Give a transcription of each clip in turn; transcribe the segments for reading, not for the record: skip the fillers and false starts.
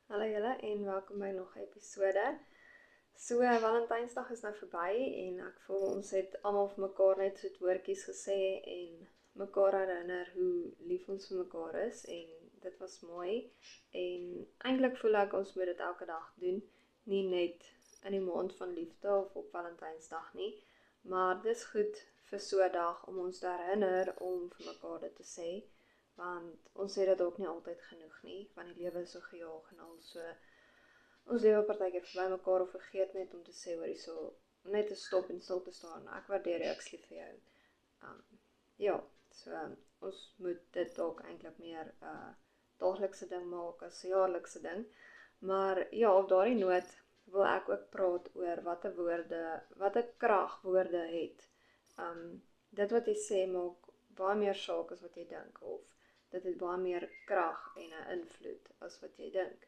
Hallo julle en welkom by nog 'n episode. Valentynsdag is nou verby en ek voel ons het almal vir mekaar net so woordjies gesê en mekaar herinner hoe lief ons vir mekaar is en dit was mooi. En eintlik voel ek ons moet dit elke dag doen, nie net in die maand van liefde of op Valentynsdag nie, maar dis goed vir so 'n dag om ons te herinner om vir mekaar dit te sê. Want ons sê dit ook nie altyd genoeg nie, want die lewe is so gejaag en al so. Ons lewe partykeer verby mekaar of vergeet net om te sê hoor hierso, net te stop en stil te staan. Ek waardeer jou, ek's lief vir jou. Um, ja, ons moet dit dalk eintlik meer daaglikse ding maak as 'n jaarlikse ding. Maar ja, op daardie noot wil ek ook praat oor wat 'n krag woorde het. Dit wat jy sê maak baie meer saak as wat jy dink, of dit het baie meer krag en 'n invloed as wat jy dink,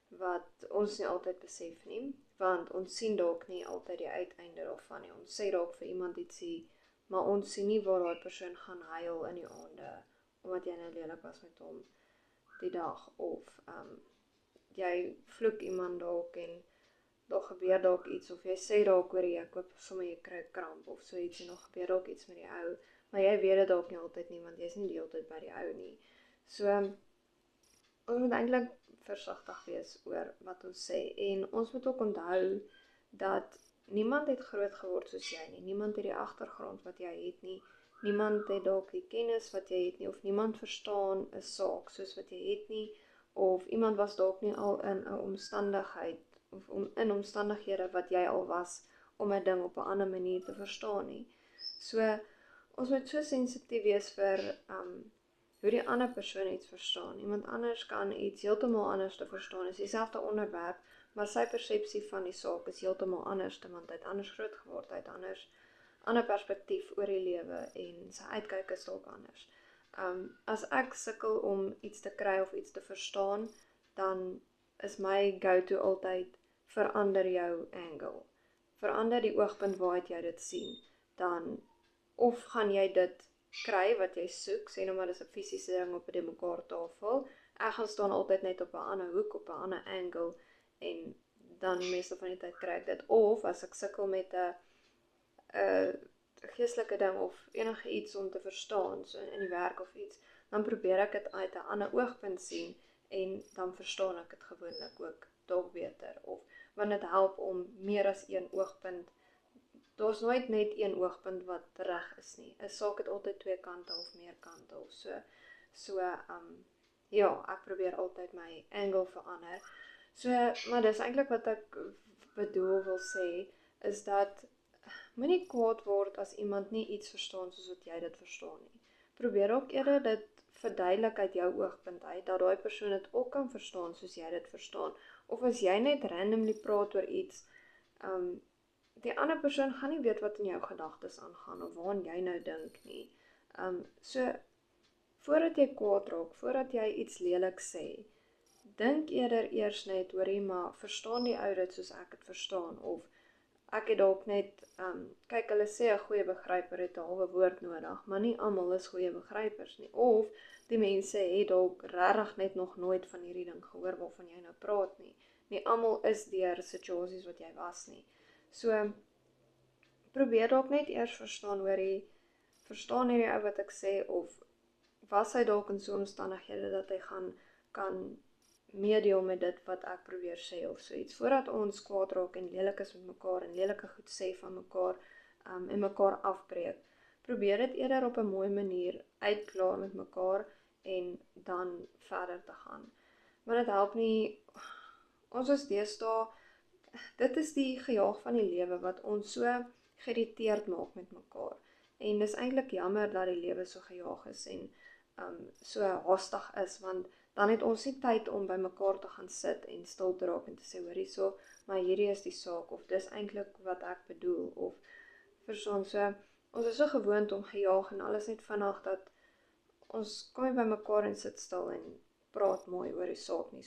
wat ons nie altyd besef nie, want ons sien dalk nie altyd die uiteinde daarvan nie. Ons sê dalk vir iemand ietsie, maar ons sien nie waar daai persoon gaan huil in die aande, omdat jy nou lelik was met hom die dag, of jy vloek iemand dalk en daar gebeur dalk iets, of jy sê dalk oor jy koop sommer jy kry kramp of so iets en dan gebeur dalk iets met die ou, maar jy weet dit dalk nie altyd nie, want jy's nie die hele tyd by die ou nie. Ons moet eintlik versigtig wees oor wat ons sê, en ons moet ook onthou dat niemand het groot geword soos jy nie, niemand het die agtergrond wat jy het nie, niemand het dalk die kennis wat jy het nie, of niemand verstaan 'n saak soos wat jy het nie, of iemand was dalk nie al in 'n omstandigheid, of in omstandighede wat jy al was, om 'n ding op 'n ander manier te verstaan nie. Ons moet so sensitief wees vir hoe die ander persoon iets verstaan. Iemand anders kan iets heeltemal anders te verstaan, is dieselfde onderwerp, maar sy persepsie van die saak is heeltemal anders, want hy het anders groot geword, hy het ander perspektief oor die lewe, en sy uitkyk is dalk anders. As ek sukkel om iets te kry of iets te verstaan, dan is my go-to altyd, verander jou angle. Verander die oogpunt waaruit jy dit sien, dan of gaan jy dit kry wat jy soek, sê nou maar dis 'n fisiese ding op 'n mekaar tafel. Ek gaan staan altyd net op 'n ander hoek, op 'n ander angle, en dan meeste van die tyd kry ek dit. Of as ek sukkel met 'n geestelike ding of enige iets om te verstaan, so in die werk of iets, dan probeer ek dit uit 'n ander oogpunt sien, en dan verstaan ek dit gewoonlik ook dalk beter, want dit help om meer as een oogpunt. Daar's nooit net een oogpunt wat reg is nie. 'n saak het altyd twee kante of meer kante of so. Ja, ek probeer altyd my angle verander. Maar dis eintlik wat ek wil sê, is dat moenie kwaad word as iemand nie iets verstaan soos wat jy dit verstaan nie. Probeer ook eerder dit verduidelik uit jou oogpunt uit, dat daai persoon dit ook kan verstaan soos jy dit verstaan. Of as jy net randomly praat oor iets, die ander persoon gaan nie weet wat in jou gedagtes aangaan, of waaraan jy nou dink nie. Voordat jy kwaad raak, voordat jy iets lelik sê, dink eerder eers net, hoorie, maar verstaan die ou dit soos ek het verstaan, of ek het dalk net, kyk, hulle sê 'n goeie begryper het 'n halwe woord nodig, maar nie almal is goeie begrypers nie, of die mense het dalk regtig net nog nooit van hierdie ding gehoor waarvan jy nou praat nie. Nie almal is deur situasies wat jy was nie. Probeer dalk net eers verstaan hierdie ou wat ek sê, of was hy dalk in so omstandighede dat hy kan meedeel met dit wat ek probeer sê of so iets, voordat ons kwaad raak en lelik is met mekaar en lelike goed sê van mekaar, en mekaar afbreek. Probeer dit eerder op 'n mooi manier uitklaar met mekaar en dan verder te gaan. Maar dit help nie, ons is deesdae, dit is die gejaag van die lewe wat ons so geïrriteerd maak met mekaar. En dis eintlik jammer dat die lewe so gejaag is en so haastig is, want dan het ons nie tyd om by mekaar te gaan sit en stil te raak en te sê, hoor hierso, maar hierdie is die saak, of dis eintlik wat ek bedoel, of verstaan. Ons is so gewoond om gejaag en alles net vinnig, dat ons kom nie by mekaar en sit stil en praat mooi oor die saak nie.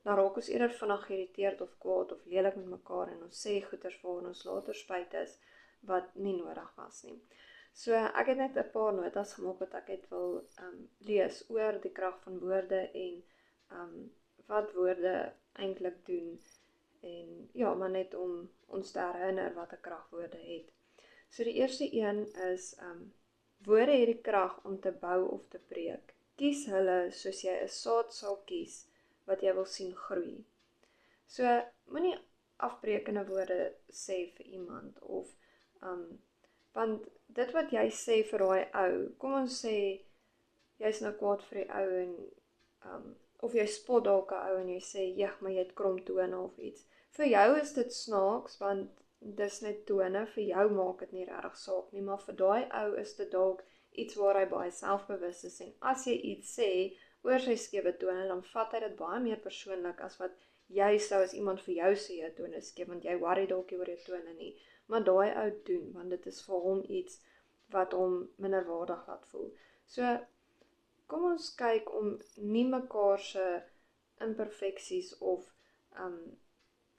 Dan raak ons eerder vinnig geïrriteerd of kwaad of lelik met mekaar, en ons sê goeters waarvan ons later spyt is, wat nie nodig was nie. Ek het net 'n paar notas gemaak wat ek het wil lees oor die krag van woorde en wat woorde eintlik doen en ja, maar net om ons te herinner wat 'n krag woorde het. So die eerste een is woorde het die krag om te bou of te breek. Kies hulle soos jy 'n saad sal kies wat jy wil sien groei. So moenie afbreekende woorde sê vir iemand of want dit wat jy sê vir daai ou, kom ons sê jy's nou kwaad vir die ou en of jy spot dalk 'n ou en jy sê, "Jeg, maar jy het krom tone" of iets. Vir jou is dit snaaks want dis net tone, vir jou maak dit nie regtig saak nie, maar vir daai ou is dit dalk iets waar hy baie selfbewus is en as jy iets sê oor sy skewe tone, dan vat hy dit baie meer persoonlik as wat jy sou as iemand vir jou sê jou tone skeef, want jy worry dalk nie oor jou tone nie, maar daai ou doen, want dit is vir hom iets wat hom minderwaardig laat voel. So, kom ons kyk om nie mekaar se imperfeksies of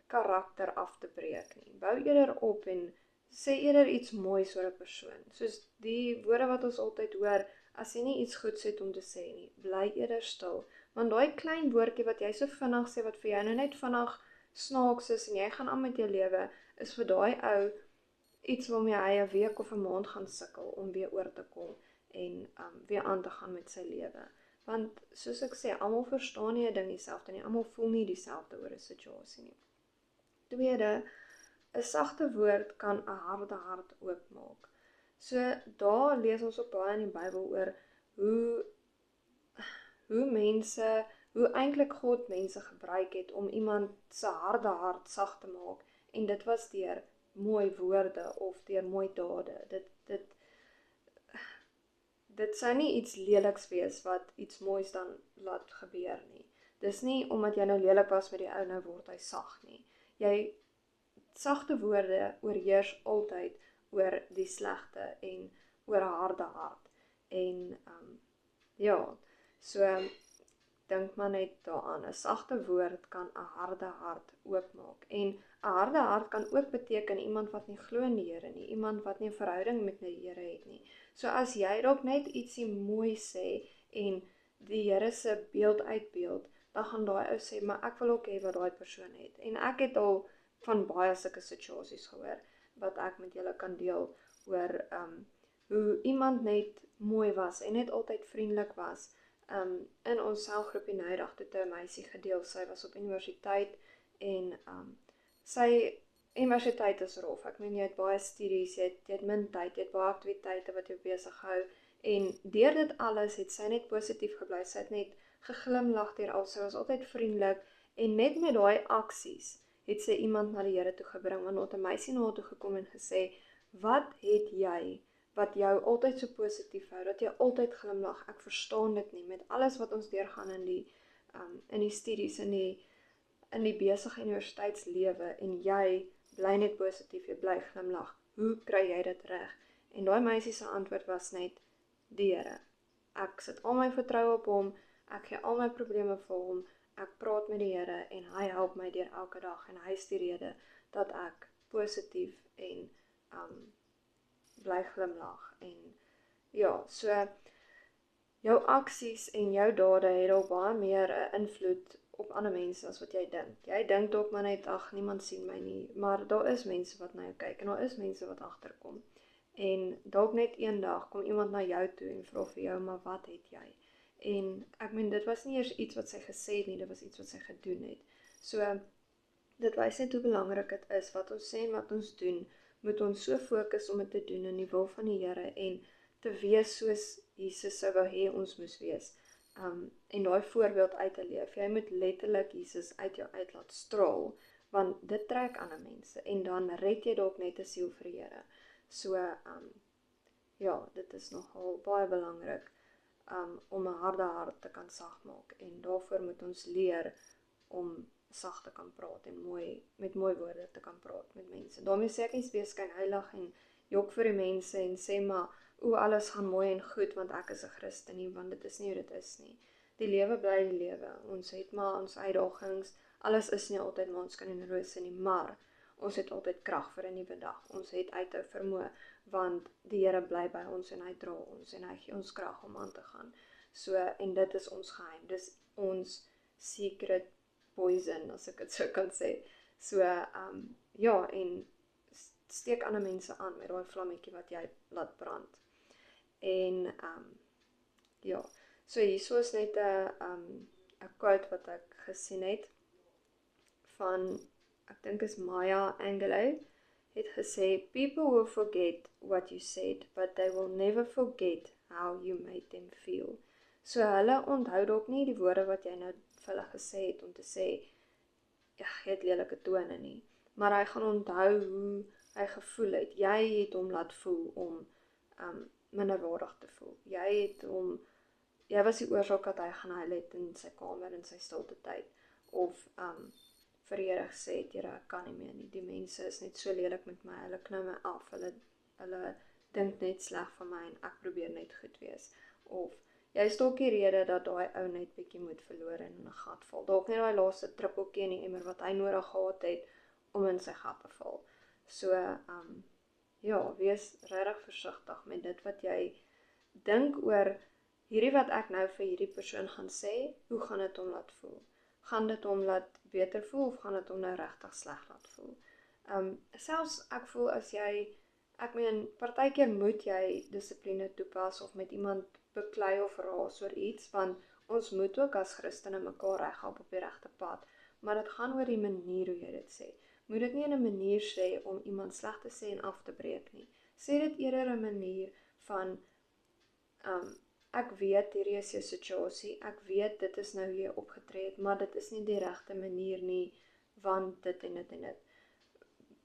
karakter af te breek nie. Bou eerder op en sê eerder iets moois oor 'n persoon. Soos die woorde wat ons altyd hoor, as jy nie iets goeds het om te sê nie, bly eerder stil. Want daai klein woordjie wat jy so vinnig sê, wat vir jou nou net vinnig snaaks is en jy gaan aan met jou lewe, is vir daai ou iets waarmee hy 'n week of 'n maand gaan sukkel om weer oor te kom en weer aan te gaan met sy lewe. Want soos ek sê, almal verstaan nie 'n ding dieselfde nie, almal voel nie dieselfde oor 'n situasie nie. Tweede, 'n sagte woord kan 'n harde hart oopmaak. So daar lees ons ook baie in die Bybel oor hoe eintlik God mense gebruik het om iemand se harde hart sag te maak en dit was deur mooi woorde of deur mooi dade. Dit sou nie iets leliks wees wat iets moois dan laat gebeur nie. Dis nie omdat jy nou lelik was met die ou, nou word hy sag nie. Sagte woorde oorheers altyd oor die slegte en oor 'n harde hart. En so dink maar net daaraan, 'n sagte woord kan 'n harde hart oopmaak. En 'n harde hart kan ook beteken iemand wat nie glo in die Here nie, iemand wat nie 'n verhouding met die Here het nie. So as jy dalk net ietsie mooi sê en die Here se beeld uitbeeld, dan gaan daai ou sê, maar ek wil ook hê wat daai persoon het. En ek het al van baie sulke situasies gehoor wat ek met julle kan deel oor hoe iemand net mooi was en net altyd vriendelik was. In ons selgroepie Nydag het 'n meisie gedeel, sy was op universiteit en sy universiteit is rof. Ek meen jy het baie studies, jy het min tyd, jy het baie aktiwiteite wat jou besig hou en deur dit alles het sy net positief gebly. Sy het net geglimlag deur al, sy was altyd vriendelik en net met daai aksies het sy iemand na die Here toe gebring, want het 'n meisie na haar toe gekom en gesê, "Wat het jy wat jou altyd so positief hou, dat jy altyd glimlag? Ek verstaan dit nie, met alles wat ons deurgaan in die studies, in die besige universiteitslewe, en jy bly net positief, jy bly glimlag. Hoe kry jy dit reg?" En daai meisie se antwoord was net, "Die Here. Ek sit al my vertroue op hom, ek gee al my probleme vir hom, ek praat met die Here en hy help my deur elke dag en hy is die rede dat ek positief en bly glimlag." En ja, so jou aksies en jou dade het al baie meer 'n invloed op ander mense as wat jy dink. Jy dink dalk maar net, ag, niemand sien my nie, maar daar is mense wat na jou kyk en daar is mense wat agterkom. En dalk net eendag kom iemand na jou toe en vra vir jou, "Maar wat het jy?" En ek meen, dit was nie eers iets wat sy gesê het nie, dit was iets wat sy gedoen het. So, dit wys net hoe belangrik dit is, wat ons sê en wat ons doen, moet ons so fokus om dit te doen in die wil van die Here en te wees soos Jesus sou wou hê ons moes wees. En daai voorbeeld uit te leef. Jy moet letterlik Jesus uit jou uit laat straal, want dit trek ander mense en dan red jy dalk net 'n siel vir die Here. So, dit is nogal baie belangrik om 'n harde hart te kan sag maak en daarvoor moet ons leer om sag te kan praat en met mooi woorde te kan praat met mense. Daarmee sê ek nie wees skynheilig en jok vir die mense en sê maar, alles gaan mooi en goed want ek is 'n Christen nie, want dit is nie hoe dit is nie. Die lewe bly die lewe. Ons het maar ons uitdagings. Alles is nie altyd maanskyn en rose nie, maar ons het altyd krag vir 'n nuwe dag. Ons het uithou vermoë want die Here bly by ons en hy dra ons en hy gee ons krag om aan te gaan. So, en dit is ons geheim. Dis ons secret poison, as ek dit so kan sê. So, ja, en steek ander mense aan met daai vlammetjie wat jy laat brand. En, ja, so hierso is net 'n quote wat ek gesien het van, ek dink is Maya Angelou, het gesê, people will forget what you said, but they will never forget how you made them feel. So hulle onthou dalk nie die woorde wat jy nou vir hulle gesê het om te sê, ja, jy het lelike tone nie, maar hy gaan onthou hoe hy gevoel het. Jy het hom laat voel om minderwaardig te voel. Jy was die oorsaak dat hy gaan huil het in sy kamer in sy stilte tyd, of vir Here gesê het, Here, ek kan nie meer nie, die mense is net so lelik met my, hulle knou my af, hulle dink net sleg van my en ek probeer net goed wees. Of jy is dalk die rede dat daai ou net bietjie moet verloor en in 'n gat val. Dalk net daai laaste druppeltjie in die emmer wat hy nodig gehad het om in sy gat te val. So, ja, wees regtig versigtig met dit wat jy dink oor hierdie wat ek nou vir hierdie persoon gaan sê, hoe gaan dit hom laat voel? Gaan dit hom laat beter voel of gaan dit hom nou regtig sleg laat voel? Selfs ek voel as ek meen, partykeer moet jy dissipline toepas of met iemand beklei of raas oor iets, want ons moet ook as Christene mekaar reghelp op die regte pad, maar dit gaan oor die manier hoe jy dit sê. Moet dit nie in 'n manier sê om iemand sleg te sê en af te breek nie. Sê dit eerder 'n manier van, ek weet hierdie is jou situasie, ek weet dit is nou hoe jy opgetree het, maar dit is nie die regte manier nie, want dit en dit en dit.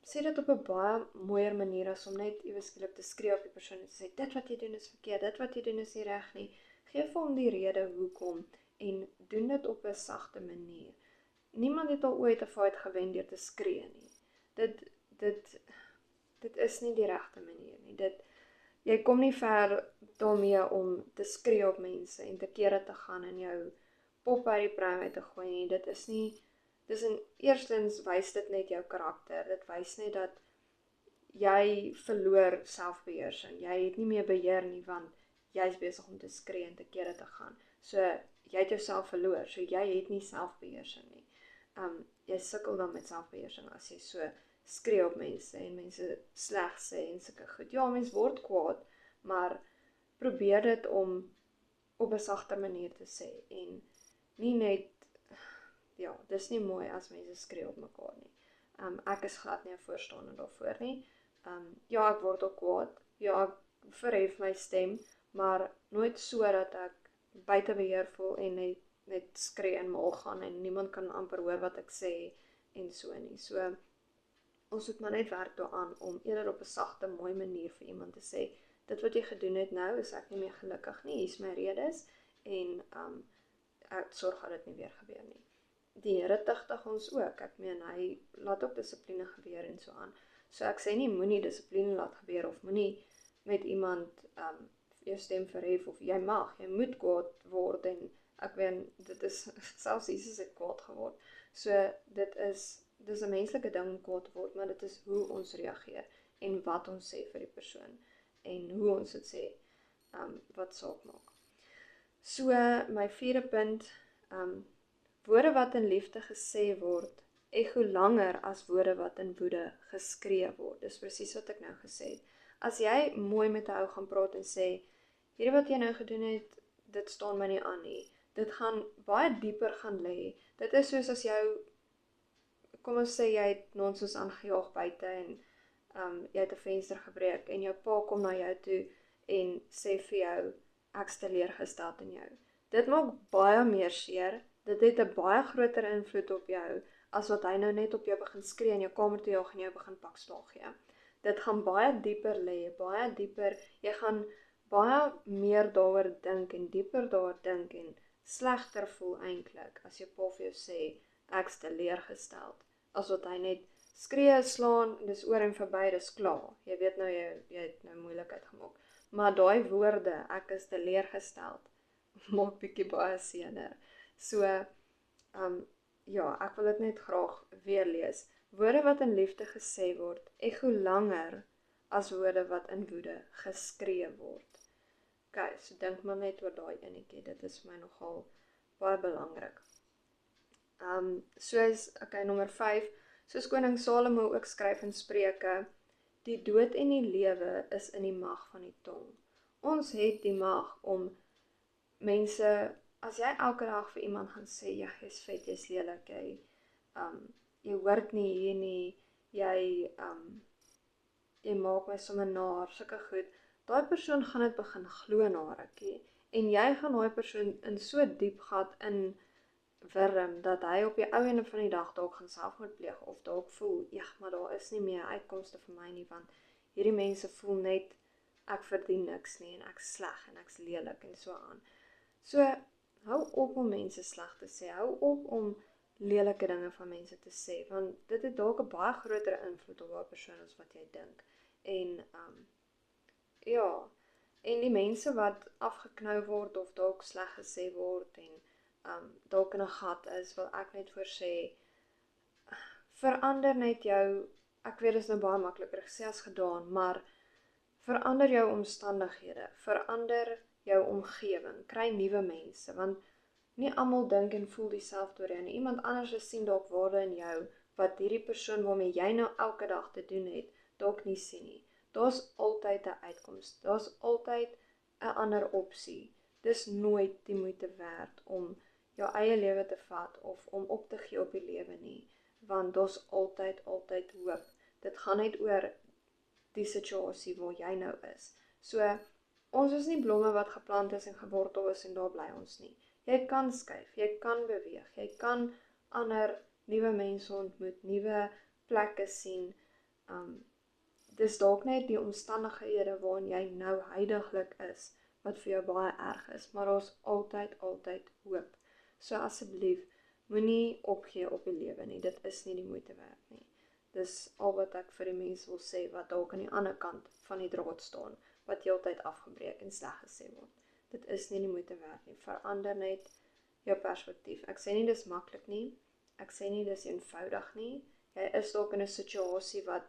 Sê dit op 'n baie mooier manier as om net ewe skielik te skree op die persoon en te sê, dit wat jy doen is verkeerd, dit wat jy doen is nie reg nie. Geef hom die rede hoekom en doen dit op 'n sagte manier. Niemand het al ooit 'n fight gewen deur te skree nie. Dit is nie die regte manier nie. Jy kom nie ver daarmee om te skree op mense en te kere te gaan en jou pop uit die pruim uit te gooi nie. Dis in eerstens wys dit net jou karakter. Dit wys net dat jy verloor selfbeheersing. Jy het nie meer beheer nie, want jy is besig om te skree en te kere te gaan. So, jy het jouself verloor, so jy het nie selfbeheersing nie. Jy sukkel dan met selfbeheersing as jy so skree op mense en mense sleg sê en sulke goed. Ja, mens word kwaad, maar probeer dit om op 'n sagte manier te sê en nie net, ja, dis nie mooi as mense skree op mekaar nie. Ek is glad nie 'n voorstander daarvoor nie. Ja, ek word ook kwaad. Ja, ek verhef my stem, maar nooit so dat ek buite beheer voel en net skree en mal gaan en niemand kan amper hoor wat ek sê en so nie. So, ons moet maar net werk daaraan om eerder op 'n sagte, mooi manier vir iemand te sê, dit wat jy gedoen het nou, is ek nie meer gelukkig nie, hier is my redes, en ek sorg dat dit nie weer gebeur nie. Die Here tigtig ons ook, ek meen, hy laat ook dissipline gebeur en so aan. So ek sê nie, moenie dissipline laat gebeur, of moenie met iemand jou stem verhef, of jy moet kwaad word, en ek weet, dit is, selfs Jesus het kwaad geword. So dis 'n menslike ding om kwaad te word, maar dit is hoe ons reageer, en wat ons sê vir die persoon, en hoe ons dit sê, wat saak maak. So, my 4de punt, woorde wat in liefde gesê word, ego langer as woorde wat in woede geskree word. Dis presies wat ek nou gesê het. As jy mooi met 'n ou gaan praat en sê, hierdie wat jy nou gedoen het, dit staan my nie aan nie. Dit gaan baie dieper gaan lê. Dit is soos as jou, kom ons sê jy het nonsens aangejaag buite en jy het 'n venster gebreek en jou pa kom na jou toe en sê vir jou, ek's teleurgesteld in jou. Dit maak baie meer seer. Dit het 'n baie groter invloed op jou as wat hy nou net op jou begin skree in jou kamer toe jaag en jou begin pak slaag gee. Dit gaan baie dieper lê, baie dieper. Jy gaan baie meer daaroor dink en dieper daaroor dink en slegter voel eintlik as jou pa vir jou sê, ek's teleurgesteld, as wat hy net skree, slaan, dis oor en verby, dis klaar. Jy weet nou, jy het nou moeilikheid gemaak. Maar daai woorde, ek is teleurgesteld, maak bietjie baie seerder. So, ja, ek wil dit net graag weer lees. Woorde wat in liefde gesê word, ego langer as woorde wat in woede geskree word. Ok, so dink maar net oor daai enetjie, dit is vir my nogal baie belangrik. Soos, nommer 5, soos koning Salomo ook skryf in Spreuke, die dood en die lewe is in die mag van die tong. Ons het die mag om mense, as jy elke dag vir iemand gaan sê, ja, jy's vet, jy's lelik, jy hoort nie hier nie, jy maak my sommer naar, sulke goed, daai persoon gaan dit begin glo na rukkie, en jy gaan daai persoon in so diep gat in wurm, dat hy op die ou ende van die dag dalk gaan selfmoord pleeg, of dalk voel, ja, maar daar is nie meer uitkomste vir my nie, want hierdie mense voel net, ek verdien niks nie, en ek's sleg, en ek's lelik, en so aan. So, hou op om mense sleg te sê, hou op om lelike dinge van mense te sê, want dit het dalk 'n baie groter invloed op daai persoon as wat jy dink. En, ja, en die mense wat afgeknou word, of dalk sleg gesê word, en dalk in 'n gat is, wil ek net voor sê, verander net jou, ek weet dit is nou baie makliker gesê as gedaan, maar verander jou omstandighede, verander jou omgewing, kry nuwe mense, want nie almal dink en voel dieselfde oor jou nie. Iemand anders sien dalk waarde in jou, wat hierdie persoon waarmee jy nou elke dag te doen het, dalk nie sien nie. Daar's altyd 'n uitkoms, daar's altyd 'n ander opsie. Dis nooit die moeite werd om jou eie lewe te vat, of om op te gee op die lewe nie, want daar's altyd hoop. Dit gaan net oor die situasie waar jy nou is. So, ons is nie blomme wat geplant is en gewortel is en daar bly ons nie. Jy kan skuif, jy kan beweeg, jy kan ander nuwe mense ontmoet, nuwe plekke sien. Dis dalk net die omstandighede waarin jy nou huidiglik is, wat vir jou baie erg is, maar daar's altyd hoop. So asseblief, moenie opgee op die lewe nie, dit is nie die moeite werd nie. Dis al wat ek vir die mense wil sê, wat dalk aan die ander kant van die draad staan, wat heeltyd afgebreek en sleg gesê word. Dit is nie die moeite werd nie, verander net jou perspektief. Ek sê nie dis maklik nie, ek sê nie dis eenvoudig nie, jy is dalk in 'n situasie wat,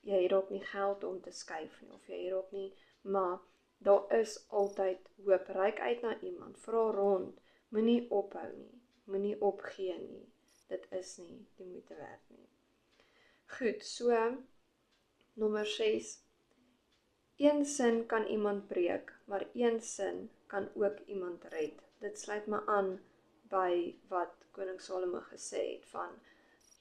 jy het dalk nie geld om te skuif nie, of jy het dalk nie, maar daar is altyd hoop, reik uit na iemand, vra rond, moenie ophou nie, moenie opgee nie, dit is nie die moeite werd nie. Goed, so, nommer 6, een sin kan iemand breek, maar een sin kan ook iemand red. Dit sluit me aan by wat koning Salomo gesê het, van,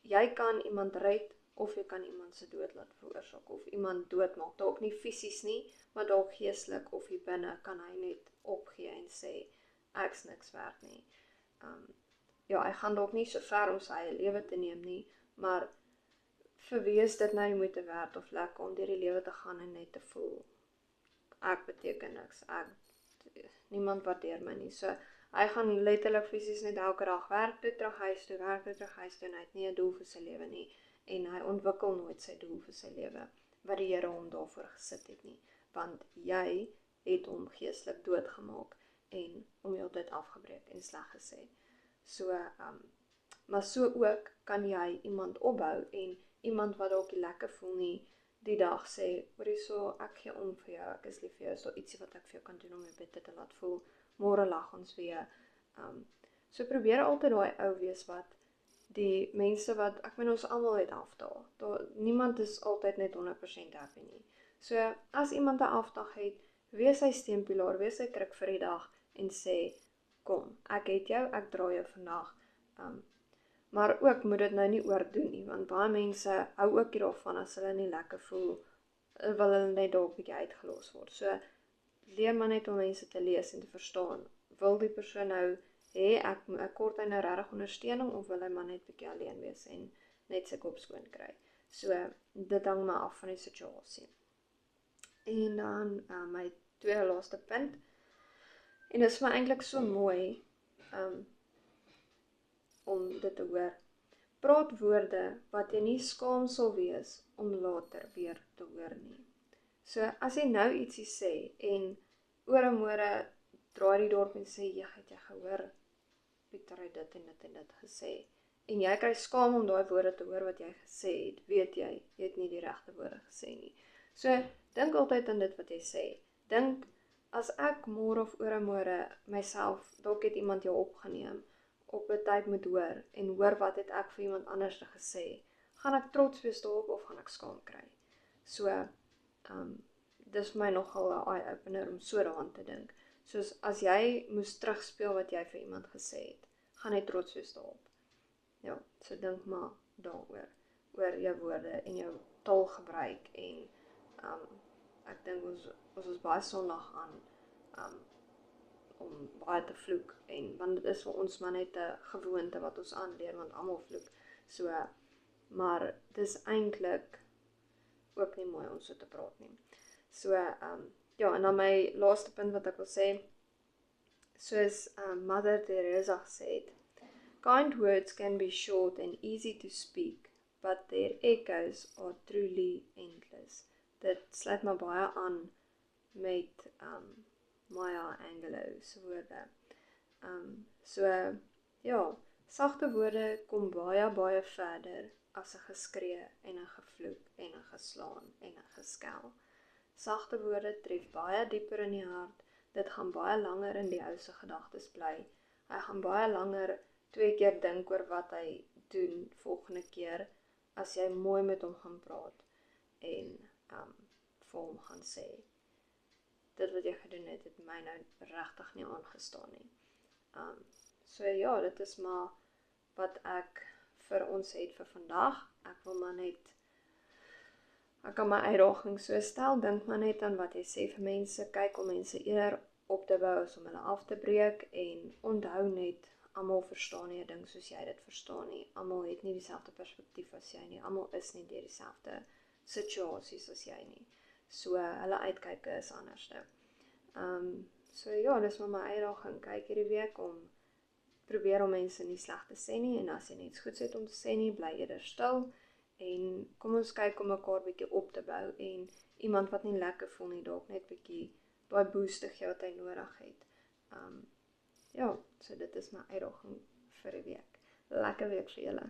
jy kan iemand red, of jy kan iemand se dood laat veroorsaak, of iemand doodmaak, dalk nie fisies nie, maar dalk geestelik, of hier binne, kan hy net opgee en sê, ek's niks werd nie. Ja, hy gaan dalk nie so ver om sy eie lewe te neem nie, maar vir wie is dit nou die moeite werd of lekker om deur die lewe te gaan en net te voel, ek beteken niks, niemand waardeer my nie, so hy gaan letterlik fisies net elke dag werk toe, terug huis toe, werk toe, terug huis toe, en hy het nie 'n doel vir sy lewe nie, en hy ontwikkel nooit sy doel vir sy lewe, wat die Here hom daarvoor gesit het nie, want jy het hom geestelik doodgemaak, en hom heeltyd afgebreek en sleg gesê. So, maar so ook kan jy iemand opbou, en iemand wat dalk nie lekker voel nie, die dag sê, hoorie so, ek gee om vir jou, ek is lief vir jou, is daar ietsie wat ek vir jou kan doen om jou beter te laat voel, môre lag ons weer. So probeer altyd daai ou wees wat, die mense wat, ek meen ons almal het afdaal, niemand is altyd net 100% happy nie. So, as iemand 'n afdag het, wees sy steunpilaar, wees sy kruk vir die dag, en sê, kom, ek het jou, ek dra jou vandag, maar ook moet dit nou nie oordoen nie, want baie mense hou ook hiervan, as hulle nie lekker voel, wil hulle net dalk bietjie uitgelos word. So, leer maar net om mense te lees en te verstaan, wil die persoon nou hê, ek kort hy nou regtig ondersteuning, of wil hy maar net bietjie alleen wees, en net sy kop skoon kry. So, dit hang maar af van die situasie. En dan, my tweede laaste punt, en dit is vir my eintlik so mooi, om dit te hoor. Praat woorde wat jy nie skaam sal wees om later weer te hoor nie. So, as jy nou ietsie sê, en oor en môre draai die dorp en sê, ja, het jy gehoor, Pieter het dit en dit en dit gesê, en jy kry skaam om daai woorde te hoor wat jy gesê het, weet jy het nie die regte woorde gesê nie. So, dink altyd aan dit wat jy sê. Dink, as ek môre of oor en môre myself, dalk het iemand jou opgeneem, op 'n tyd moet hoor en hoor wat het ek vir iemand anders gesê, gaan ek trots wees daarop of gaan ek skaam kry? So, dis vir my nogal 'n eye-opener om so daaraan te dink. Soos as jy moes terugspeel wat jy vir iemand gesê het, gaan jy trots wees daarop. Ja, so dink maar daaroor, oor jou woorde en jou taalgebruik en ek dink ons is baie sondig aan om baie te vloek want dit is vir ons maar net 'n gewoonte wat ons aanleer want almal vloek. So, maar dis eintlik ook nie mooi om so te praat nie. So, ja, en dan my laaste punt wat ek wil sê, soos Mother Teresa gesê het, kind words can be short and easy to speak, but their echoes are truly endless. Dit sluit maar baie aan met Maya Angelou se woorde. So, ja, sagte woorde kom baie verder as 'n geskree en 'n gevloek en 'n geslaan en 'n geskel. Sagte woorde tref baie dieper in die hart, dit gaan baie langer in die ou se gedagtes bly, hy gaan baie langer 2 keer dink oor wat hy doen volgende keer, as jy mooi met hom gaan praat, en vir hom gaan sê, dit wat jy gedoen het, het my nou regtig nie aangestaan nie. So ja, dit is maar wat ek vir ons het vir vandag. Ek wil maar net, ek kan my uitdaging so stel, dink maar net aan wat jy sê vir mense, kyk om mense eerder op te bou as om hulle af te breek, en onthou net, almal verstaan nie 'n ding soos jy dit verstaan nie, almal het nie dieselfde perspektief as jy nie, almal is nie deur dieselfde situasies as jy nie, so hulle uitkyke is anderste. So ja, dis maar my uitdaging, kyk hierdie week om probeer om mense nie sleg te sê nie, en as jy niets goeds het om te sê nie, bly eerder stil, en kom ons kyk om mekaar bietjie op te bou, en iemand wat nie lekker voel nie, dalk net bietjie daai boost te gee wat hy nodig het. Ja, so dit is my uitdaging vir die week. Lekker week vir julle.